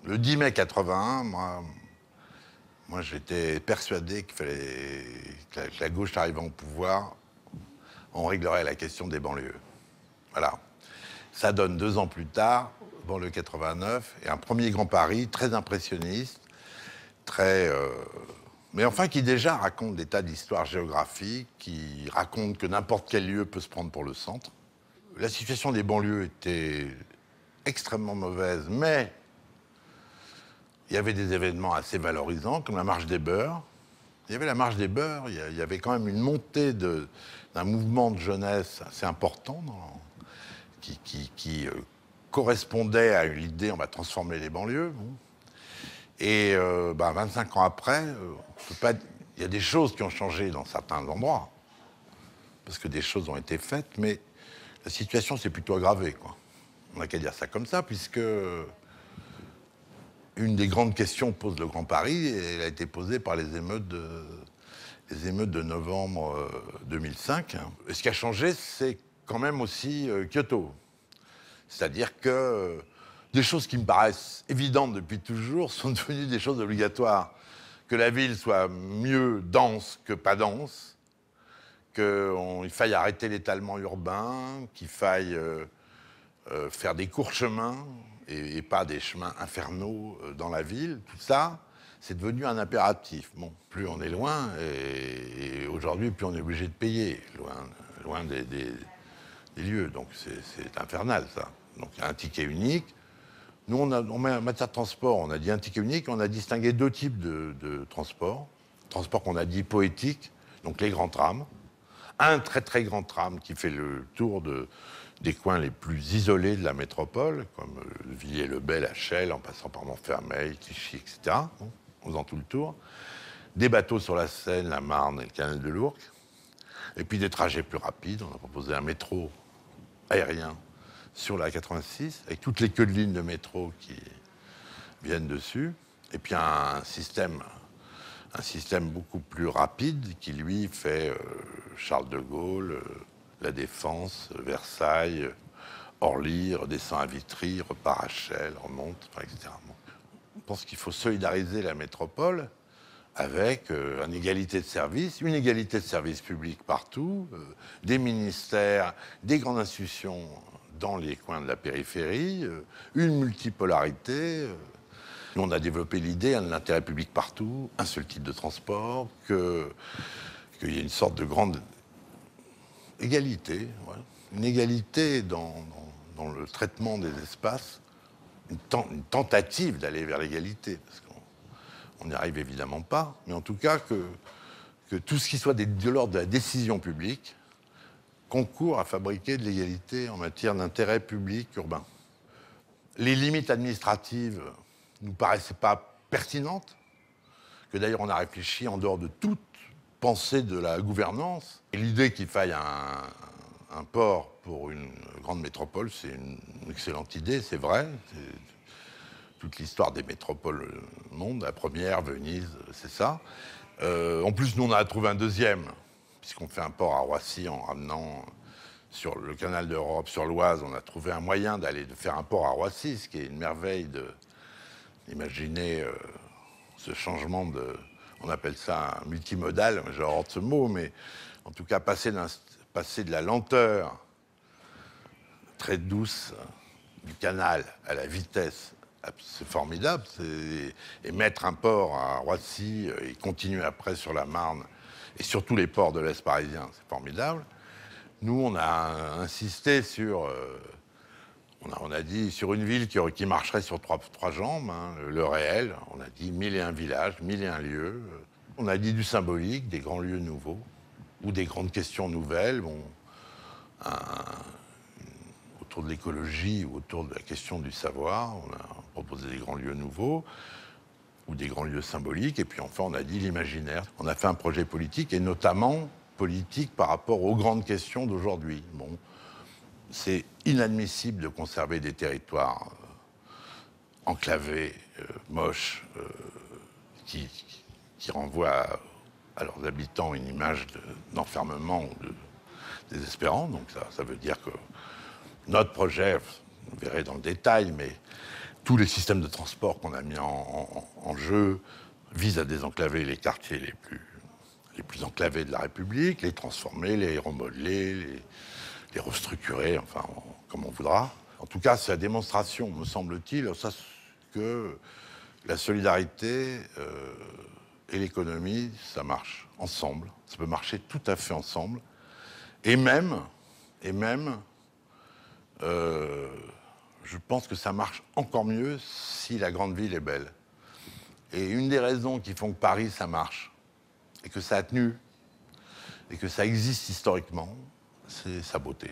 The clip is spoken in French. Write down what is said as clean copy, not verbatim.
Le 10 mai 81, moi j'étais persuadé qu'il fallait que la gauche arrivant au pouvoir, on réglerait la question des banlieues. Voilà. Ça donne 2 ans plus tard, banlieue 89, et un premier Grand Paris très impressionniste, très... mais enfin qui déjà raconte des tas d'histoires géographiques, qui raconte que n'importe quel lieu peut se prendre pour le centre. La situation des banlieues était extrêmement mauvaise, mais il y avait des événements assez valorisants, comme la marche des beurs. Il y avait la marche des beurs, il y avait quand même une montée d'un mouvement de jeunesse assez important qui correspondait à l'idée on va transformer les banlieues. Bon. Et 25 ans après, il y a des choses qui ont changé dans certains endroits, parce que des choses ont été faites, mais la situation s'est plutôt aggravée, quoi. On n'a qu'à dire ça comme ça, puisque une des grandes questions que pose le Grand Paris, elle a été posée par les émeutes de novembre 2005. Et ce qui a changé, c'est quand même aussi Kyoto. C'est-à-dire que des choses qui me paraissent évidentes depuis toujours sont devenues des choses obligatoires. Que la ville soit mieux dense que pas dense, qu'il faille arrêter l'étalement urbain, qu'il faille faire des courts chemins et pas des chemins infernaux dans la ville. Tout ça, c'est devenu un impératif. Bon, plus on est loin, et aujourd'hui, plus on est obligé de payer, loin des lieux. Donc c'est infernal, ça. Donc il y a un ticket unique. Nous, en matière de transport, on a dit un ticket unique, on a distingué 2 types de transport. Transport qu'on a dit poétique, donc les grands trams. Un très très grand tram qui fait le tour des coins les plus isolés de la métropole, comme Villiers-le-Bel, la Chelles, en passant par Montfermeil, Clichy, etc., bon, en faisant tout le tour. Des bateaux sur la Seine, la Marne et le canal de l'Ourcq. Et puis des trajets plus rapides. On a proposé un métro aérien sur la 86, avec toutes les queues de lignes de métro qui viennent dessus. Et puis un système beaucoup plus rapide qui, lui, fait Charles de Gaulle, La Défense, Versailles, Orly, redescend à Vitry, repart à Chelles, remonte, enfin, etc. Bon. Je pense qu'il faut solidariser la métropole avec une égalité de services publics partout, des ministères, des grandes institutions dans les coins de la périphérie, une multipolarité. Nous, on a développé l'idée d'un intérêt public partout, un seul type de transport, qu'il y ait une sorte de grande égalité, ouais. Une égalité dans le traitement des espaces, une tentative d'aller vers l'égalité, parce qu'on n'y arrive évidemment pas, mais en tout cas que tout ce qui soit de l'ordre de la décision publique concourt à fabriquer de l'égalité en matière d'intérêt public urbain. Les limites administratives ne nous paraissaient pas pertinentes, que d'ailleurs on a réfléchi en dehors de toute pensée de la gouvernance. Et l'idée qu'il faille un port pour une grande métropole, c'est une excellente idée, c'est vrai. C'est toute l'histoire des métropoles au monde, la première, Venise, c'est ça. En plus, nous, on en a trouvé un deuxième, puisqu'on fait un port à Roissy en ramenant sur le canal d'Europe, sur l'Oise, on a trouvé un moyen de faire un port à Roissy, ce qui est une merveille d'imaginer ce changement on appelle ça un multimodal, j'ai horreur de ce mot, mais en tout cas passer de la lenteur très douce du canal à la vitesse, c'est formidable. Et mettre un port à Roissy et continuer après sur la Marne, et surtout les ports de l'Est parisien, c'est formidable. Nous, on a insisté sur... On a dit sur une ville qui marcherait sur trois jambes, hein, le réel. On a dit 1001 villages, 1001 lieux. On a dit du symbolique, des grands lieux nouveaux, ou des grandes questions nouvelles. Bon, autour de l'écologie ou autour de la question du savoir. On a proposé des grands lieux nouveaux ou des grands lieux symboliques. Et puis enfin, on a dit l'imaginaire. On a fait un projet politique, et notamment politique par rapport aux grandes questions d'aujourd'hui. Bon, c'est inadmissible de conserver des territoires enclavés, moches, qui renvoient à leurs habitants une image d'enfermement ou désespérant. Donc ça veut dire que notre projet, vous verrez dans le détail, mais tous les systèmes de transport qu'on a mis en jeu visent à désenclaver les quartiers les plus enclavés de la République, les transformer, les remodeler, les restructurer, enfin, comme on voudra. En tout cas, c'est la démonstration, me semble-t-il, que la solidarité et l'économie, ça marche ensemble. Ça peut marcher tout à fait ensemble. Et même, je pense que ça marche encore mieux si la grande ville est belle. Et une des raisons qui font que Paris, ça marche, et que ça a tenu, et que ça existe historiquement, c'est sa beauté.